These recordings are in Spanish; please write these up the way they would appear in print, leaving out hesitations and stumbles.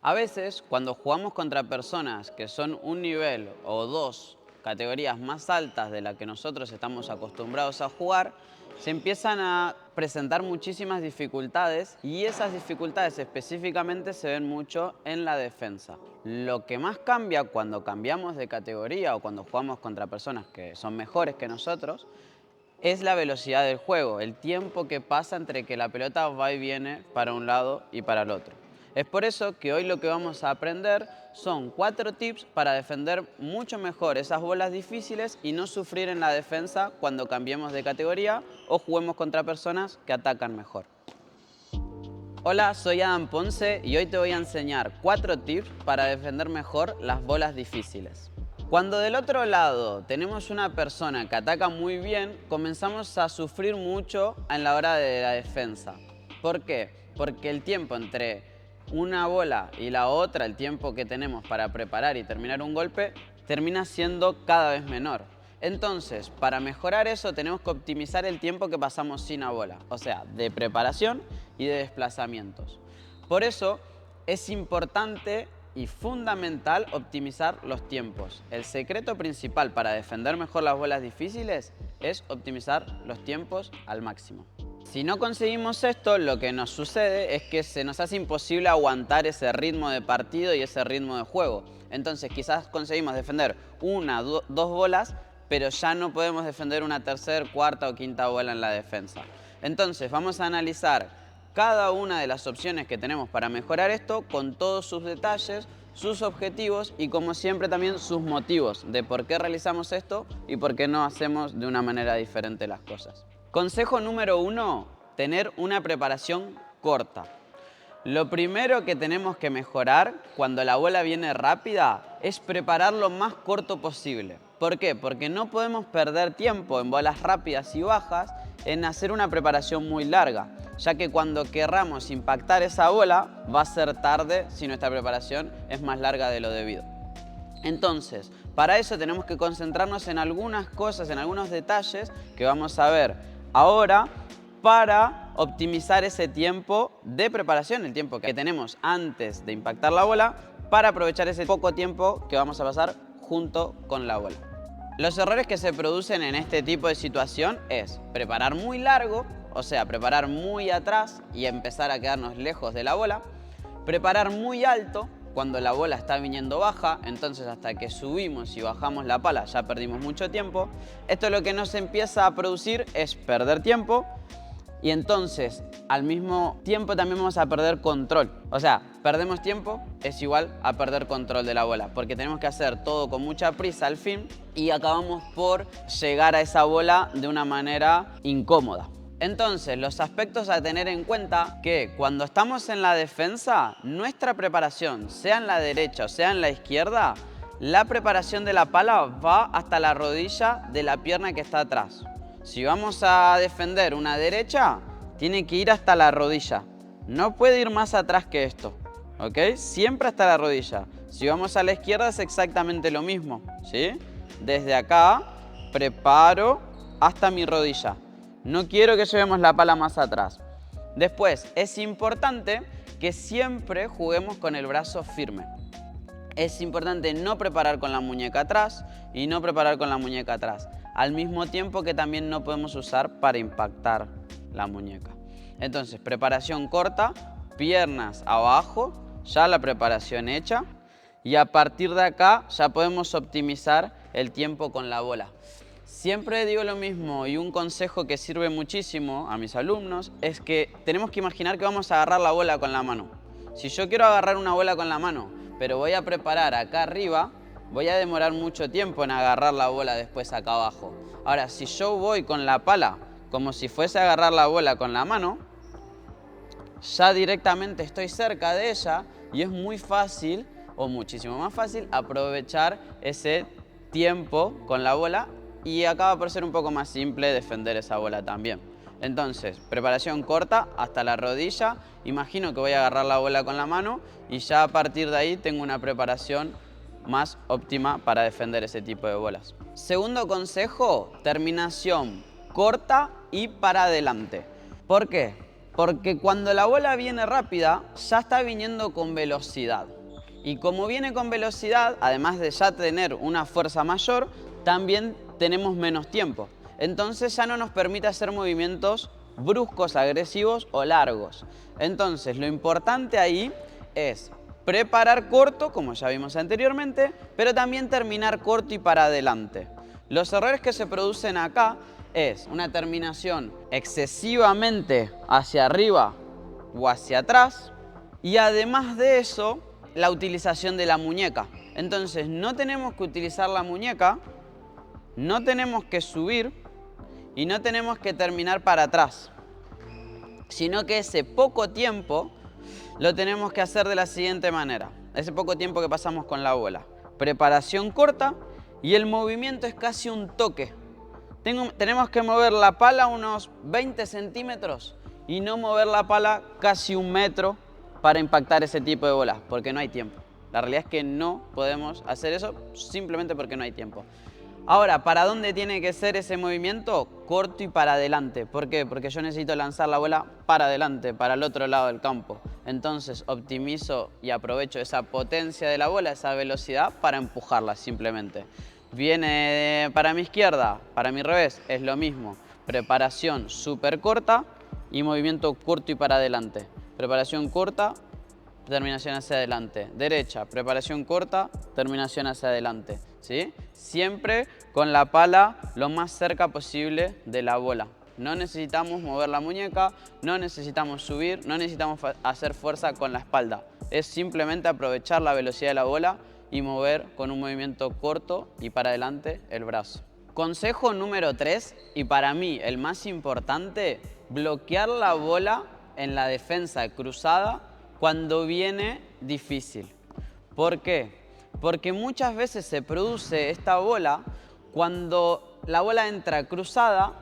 A veces, cuando jugamos contra personas que son un nivel o dos categorías más altas de la que nosotros estamos acostumbrados a jugar, se empiezan a presentar muchísimas dificultades y esas dificultades específicamente se ven mucho en la defensa. Lo que más cambia cuando cambiamos de categoría o cuando jugamos contra personas que son mejores que nosotros es la velocidad del juego, el tiempo que pasa entre que la pelota va y viene para un lado y para el otro. Es por eso que hoy lo que vamos a aprender son 4 tips para defender mucho mejor esas bolas difíciles y no sufrir en la defensa cuando cambiemos de categoría o juguemos contra personas que atacan mejor. Hola, soy Adam Ponce y hoy te voy a enseñar 4 tips para defender mejor las bolas difíciles. Cuando del otro lado tenemos una persona que ataca muy bien, comenzamos a sufrir mucho en la hora de la defensa. ¿Por qué? Porque el tiempo entre una bola y la otra, el tiempo que tenemos para preparar y terminar un golpe, termina siendo cada vez menor. Entonces, para mejorar eso tenemos que optimizar el tiempo que pasamos sin la bola, o sea, de preparación y de desplazamientos. Por eso es importante y fundamental optimizar los tiempos. El secreto principal para defender mejor las bolas difíciles es optimizar los tiempos al máximo. Si no conseguimos esto, lo que nos sucede es que se nos hace imposible aguantar ese ritmo de partido y ese ritmo de juego. Entonces quizás conseguimos defender una, dos bolas, pero ya no podemos defender una tercera, cuarta o quinta bola en la defensa. Entonces vamos a analizar cada una de las opciones que tenemos para mejorar esto con todos sus detalles, sus objetivos y, como siempre, también sus motivos de por qué realizamos esto y por qué no hacemos de una manera diferente las cosas. Consejo número 1, tener una preparación corta. Lo primero que tenemos que mejorar cuando la bola viene rápida es preparar lo más corto posible. ¿Por qué? Porque no podemos perder tiempo en bolas rápidas y bajas en hacer una preparación muy larga, ya que cuando querramos impactar esa bola va a ser tarde si nuestra preparación es más larga de lo debido. Entonces, para eso tenemos que concentrarnos en algunas cosas, en algunos detalles que vamos a ver ahora para optimizar ese tiempo de preparación, el tiempo que tenemos antes de impactar la bola, para aprovechar ese poco tiempo que vamos a pasar junto con la bola. Los errores que se producen en este tipo de situación es preparar muy largo, o sea, preparar muy atrás y empezar a quedarnos lejos de la bola, preparar muy alto cuando la bola está viniendo baja, entonces hasta que subimos y bajamos la pala ya perdimos mucho tiempo. Esto lo que nos empieza a producir es perder tiempo y entonces al mismo tiempo también vamos a perder control. O sea, perdemos tiempo es igual a perder control de la bola, porque tenemos que hacer todo con mucha prisa al fin y acabamos por llegar a esa bola de una manera incómoda. Entonces, los aspectos a tener en cuenta que cuando estamos en la defensa, nuestra preparación, sea en la derecha o sea en la izquierda, la preparación de la pala va hasta la rodilla de la pierna que está atrás. Si vamos a defender una derecha, tiene que ir hasta la rodilla. No puede ir más atrás que esto, ¿ok? Siempre hasta la rodilla. Si vamos a la izquierda es exactamente lo mismo, ¿sí? Desde acá, preparo hasta mi rodilla. No quiero que llevemos la pala más atrás. Después, es importante que siempre juguemos con el brazo firme. Es importante no preparar con la muñeca atrás y no preparar con la muñeca atrás, al mismo tiempo que también no podemos usar para impactar la muñeca. Entonces, preparación corta, piernas abajo, ya la preparación hecha, y a partir de acá ya podemos optimizar el tiempo con la bola. Siempre digo lo mismo y un consejo que sirve muchísimo a mis alumnos es que tenemos que imaginar que vamos a agarrar la bola con la mano. Si yo quiero agarrar una bola con la mano, pero voy a preparar acá arriba, voy a demorar mucho tiempo en agarrar la bola después acá abajo. Ahora, si yo voy con la pala como si fuese a agarrar la bola con la mano, ya directamente estoy cerca de ella y es muy fácil o muchísimo más fácil aprovechar ese tiempo con la bola y acaba por ser un poco más simple defender esa bola también. Entonces, preparación corta hasta la rodilla. Imagino que voy a agarrar la bola con la mano y ya a partir de ahí tengo una preparación más óptima para defender ese tipo de bolas. Segundo consejo, terminación corta y para adelante. ¿Por qué? Porque cuando la bola viene rápida, ya está viniendo con velocidad. Y como viene con velocidad, además de ya tener una fuerza mayor, también tenemos menos tiempo. Entonces ya no nos permite hacer movimientos bruscos, agresivos o largos. Entonces lo importante ahí es preparar corto, como ya vimos anteriormente, pero también terminar corto y para adelante. Los errores que se producen acá es una terminación excesivamente hacia arriba o hacia atrás, y además de eso, la utilización de la muñeca. Entonces no tenemos que utilizar la muñeca, no tenemos que subir y no tenemos que terminar para atrás, sino que ese poco tiempo lo tenemos que hacer de la siguiente manera. Ese poco tiempo que pasamos con la bola. Preparación corta y el movimiento es casi un toque. Tenemos que mover la pala unos 20 centímetros y no mover la pala casi 1 metro para impactar ese tipo de bolas, porque no hay tiempo. La realidad es que no podemos hacer eso simplemente porque no hay tiempo. Ahora, ¿para dónde tiene que ser ese movimiento? Corto y para adelante. ¿Por qué? Porque yo necesito lanzar la bola para adelante, para el otro lado del campo. Entonces optimizo y aprovecho esa potencia de la bola, esa velocidad, para empujarla simplemente. Viene para mi izquierda, para mi revés, es lo mismo. Preparación súper corta y movimiento corto y para adelante. Preparación corta, terminación hacia adelante. Derecha, preparación corta, terminación hacia adelante. ¿Sí? Siempre con la pala lo más cerca posible de la bola. No necesitamos mover la muñeca, no necesitamos subir, no necesitamos hacer fuerza con la espalda. Es simplemente aprovechar la velocidad de la bola y mover con un movimiento corto y para adelante el brazo. Consejo número 3, y para mí el más importante, bloquear la bola en la defensa cruzada cuando viene difícil. ¿Por qué? Porque muchas veces se produce esta bola cuando la bola entra cruzada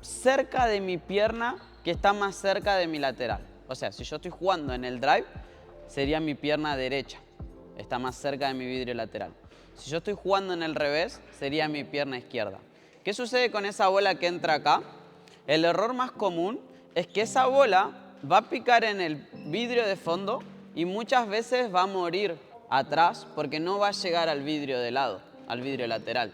cerca de mi pierna, que está más cerca de mi lateral. O sea, si yo estoy jugando en el drive, sería mi pierna derecha, está más cerca de mi vidrio lateral. Si yo estoy jugando en el revés, sería mi pierna izquierda. ¿Qué sucede con esa bola que entra acá? El error más común es que esa bola va a picar en el vidrio de fondo y muchas veces va a morir atrás porque no va a llegar al vidrio de lado, al vidrio lateral.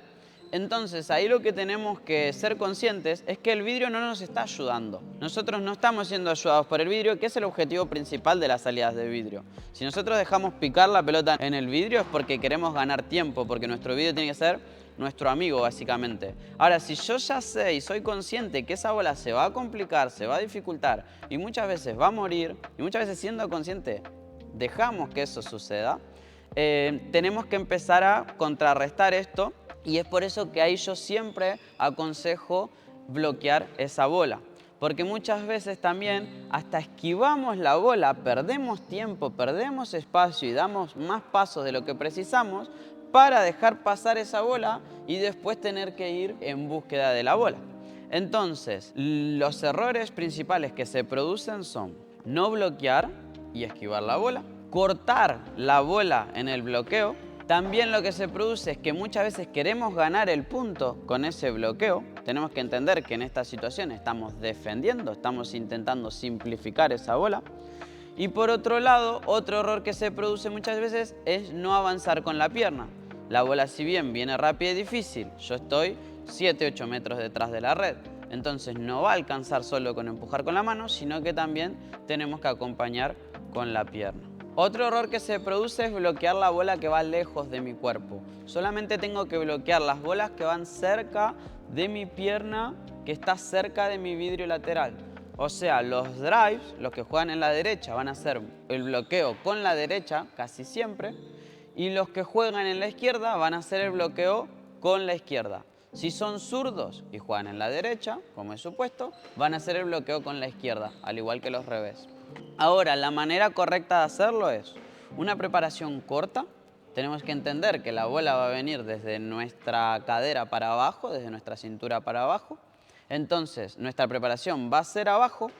Entonces ahí lo que tenemos que ser conscientes es que el vidrio no nos está ayudando. Nosotros no estamos siendo ayudados por el vidrio, que es el objetivo principal de las salidas de vidrio. Si nosotros dejamos picar la pelota en el vidrio es porque queremos ganar tiempo, porque nuestro vidrio tiene que ser nuestro amigo básicamente. Ahora, si yo ya sé y soy consciente que esa bola se va a complicar, se va a dificultar y muchas veces va a morir, y muchas veces siendo consciente dejamos que eso suceda, tenemos que empezar a contrarrestar esto, y es por eso que ahí yo siempre aconsejo bloquear esa bola. Porque muchas veces también hasta esquivamos la bola, perdemos tiempo, perdemos espacio y damos más pasos de lo que precisamos para dejar pasar esa bola y después tener que ir en búsqueda de la bola. Entonces, los errores principales que se producen son no bloquear y esquivar la bola, cortar la bola en el bloqueo. También lo que se produce es que muchas veces queremos ganar el punto con ese bloqueo. Tenemos que entender que en esta situación estamos defendiendo, estamos intentando simplificar esa bola. Y por otro lado, otro error que se produce muchas veces es no avanzar con la pierna. La bola, si bien viene rápida y difícil, yo estoy 7-8 metros detrás de la red. Entonces no va a alcanzar solo con empujar con la mano, sino que también tenemos que acompañar con la pierna. Otro error que se produce es bloquear la bola que va lejos de mi cuerpo. Solamente tengo que bloquear las bolas que van cerca de mi pierna, que está cerca de mi vidrio lateral. O sea, los drives, los que juegan en la derecha, van a hacer el bloqueo con la derecha casi siempre, y los que juegan en la izquierda van a hacer el bloqueo con la izquierda. Si son zurdos y juegan en la derecha, como es supuesto, van a hacer el bloqueo con la izquierda, al igual que los revés. Ahora, la manera correcta de hacerlo es una preparación corta. Tenemos que entender que la bola va a venir desde nuestra cadera para abajo, desde nuestra cintura para abajo. Entonces, nuestra preparación va a ser abajo,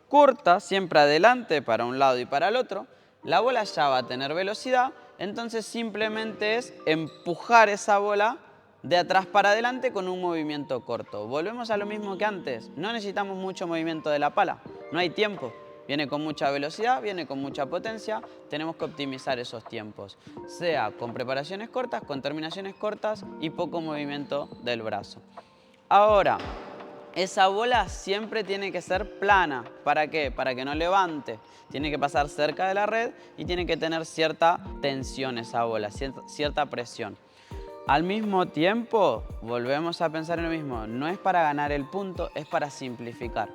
corta, siempre adelante para un lado y para el otro. La bola ya va a tener velocidad, entonces simplemente es empujar esa bola de atrás para adelante con un movimiento corto. Volvemos a lo mismo que antes, no necesitamos mucho movimiento de la pala, no hay tiempo. Viene con mucha velocidad, viene con mucha potencia, tenemos que optimizar esos tiempos, sea con preparaciones cortas, con terminaciones cortas y poco movimiento del brazo. Ahora, esa bola siempre tiene que ser plana. ¿Para qué? Para que no levante. Tiene que pasar cerca de la red y tiene que tener cierta tensión esa bola, cierta presión. Al mismo tiempo, volvemos a pensar en lo mismo. No es para ganar el punto, es para simplificar.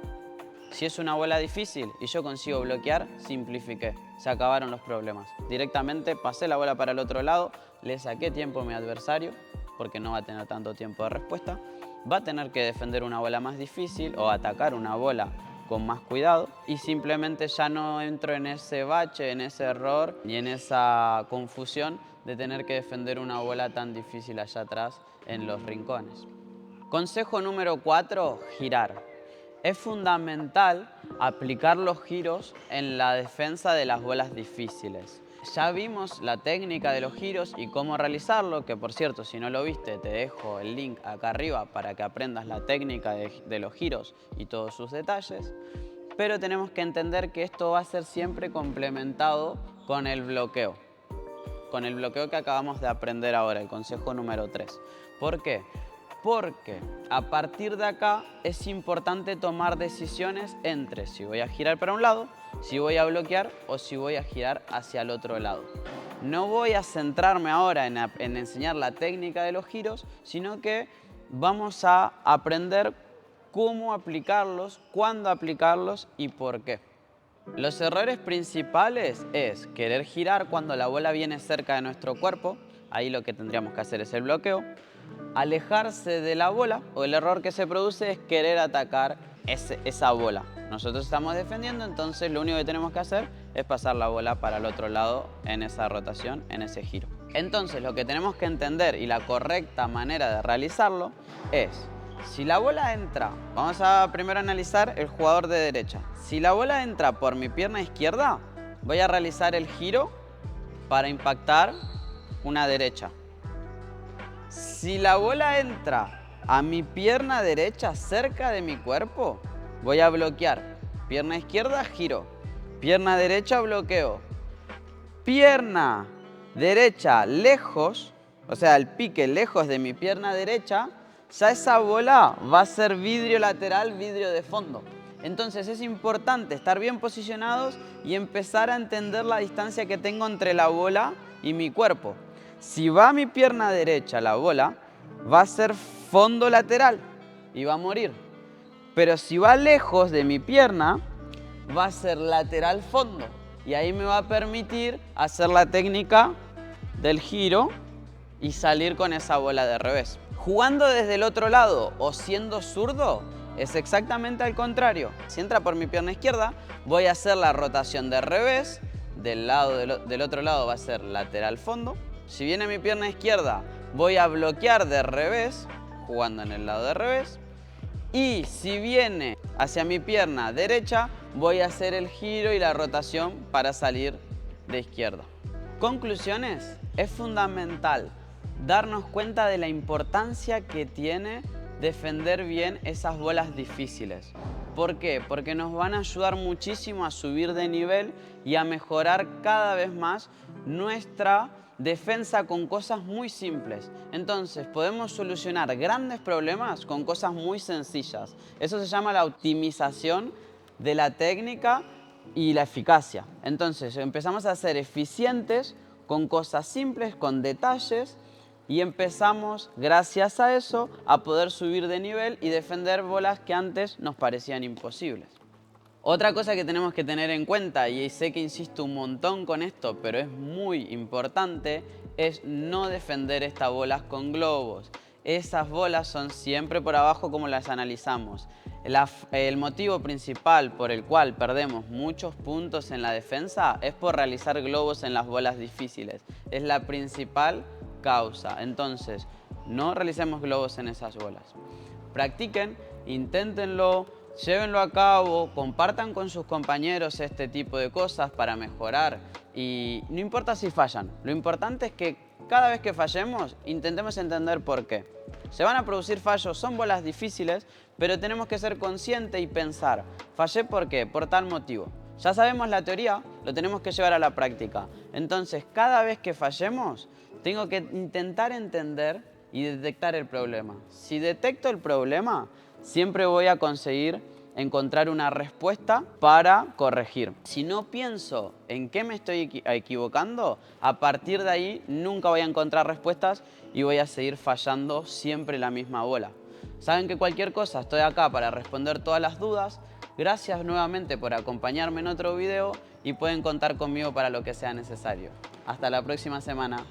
Si es una bola difícil y yo consigo bloquear, simplifiqué. Se acabaron los problemas. Directamente pasé la bola para el otro lado, le saqué tiempo a mi adversario, porque no va a tener tanto tiempo de respuesta. Va a tener que defender una bola más difícil o atacar una bola con más cuidado y simplemente ya no entro en ese bache, en ese error y en esa confusión de tener que defender una bola tan difícil allá atrás en los rincones. Consejo número 4, girar. Es fundamental aplicar los giros en la defensa de las bolas difíciles. Ya vimos la técnica de los giros y cómo realizarlo, que por cierto, si no lo viste, te dejo el link acá arriba para que aprendas la técnica de los giros y todos sus detalles. Pero tenemos que entender que esto va a ser siempre complementado con el bloqueo. Con el bloqueo que acabamos de aprender ahora, el consejo número 3. ¿Por qué? Porque a partir de acá es importante tomar decisiones entre si voy a girar para un lado, si voy a bloquear o si voy a girar hacia el otro lado. No voy a centrarme ahora en enseñar la técnica de los giros, sino que vamos a aprender cómo aplicarlos, cuándo aplicarlos y por qué. Los errores principales es querer girar cuando la bola viene cerca de nuestro cuerpo. Ahí lo que tendríamos que hacer es el bloqueo. Alejarse de la bola, o el error que se produce es querer atacar esa bola. Nosotros estamos defendiendo, entonces lo único que tenemos que hacer es pasar la bola para el otro lado en esa rotación, en ese giro. Entonces lo que tenemos que entender y la correcta manera de realizarlo es, si la bola entra, vamos a primero analizar el jugador de derecha. Si la bola entra por mi pierna izquierda, voy a realizar el giro para impactar una derecha. Si la bola entra a mi pierna derecha cerca de mi cuerpo, voy a bloquear. Pierna izquierda, giro. Pierna derecha, bloqueo. Pierna derecha lejos, o sea, el pique lejos de mi pierna derecha, ya esa bola va a ser vidrio lateral, vidrio de fondo. Entonces es importante estar bien posicionados y empezar a entender la distancia que tengo entre la bola y mi cuerpo. Si va a mi pierna derecha la bola, va a ser fondo lateral y va a morir. Pero si va lejos de mi pierna, va a ser lateral fondo. Y ahí me va a permitir hacer la técnica del giro y salir con esa bola de revés. Jugando desde el otro lado o siendo zurdo, es exactamente al contrario. Si entra por mi pierna izquierda, voy a hacer la rotación de revés. Del otro lado va a ser lateral fondo. Si viene mi pierna izquierda, voy a bloquear de revés, jugando en el lado de revés. Y si viene hacia mi pierna derecha, voy a hacer el giro y la rotación para salir de izquierda. Conclusiones, es fundamental darnos cuenta de la importancia que tiene defender bien esas bolas difíciles. ¿Por qué? Porque nos van a ayudar muchísimo a subir de nivel y a mejorar cada vez más nuestra defensa con cosas muy simples. Entonces podemos solucionar grandes problemas con cosas muy sencillas. Eso se llama la optimización de la técnica y la eficacia. Entonces empezamos a ser eficientes con cosas simples, con detalles, y empezamos, gracias a eso, a poder subir de nivel y defender bolas que antes nos parecían imposibles. Otra cosa que tenemos que tener en cuenta, y sé que insisto un montón con esto, pero es muy importante, es no defender estas bolas con globos. Esas bolas son siempre por abajo como las analizamos. El motivo principal por el cual perdemos muchos puntos en la defensa es por realizar globos en las bolas difíciles. Es la principal causa. Entonces, no realicemos globos en esas bolas. Practiquen, inténtenlo, llévenlo a cabo, compartan con sus compañeros este tipo de cosas para mejorar. Y no importa si fallan, lo importante es que cada vez que fallemos, intentemos entender por qué. Se van a producir fallos, son bolas difíciles, pero tenemos que ser conscientes y pensar, ¿fallé por qué? Por tal motivo. Ya sabemos la teoría, lo tenemos que llevar a la práctica. Entonces, cada vez que fallemos, tengo que intentar entender y detectar el problema. Si detecto el problema, siempre voy a conseguir encontrar una respuesta para corregir. Si no pienso en qué me estoy equivocando, a partir de ahí nunca voy a encontrar respuestas y voy a seguir fallando siempre la misma bola. Saben que cualquier cosa estoy acá para responder todas las dudas. Gracias nuevamente por acompañarme en otro video y pueden contar conmigo para lo que sea necesario. Hasta la próxima semana.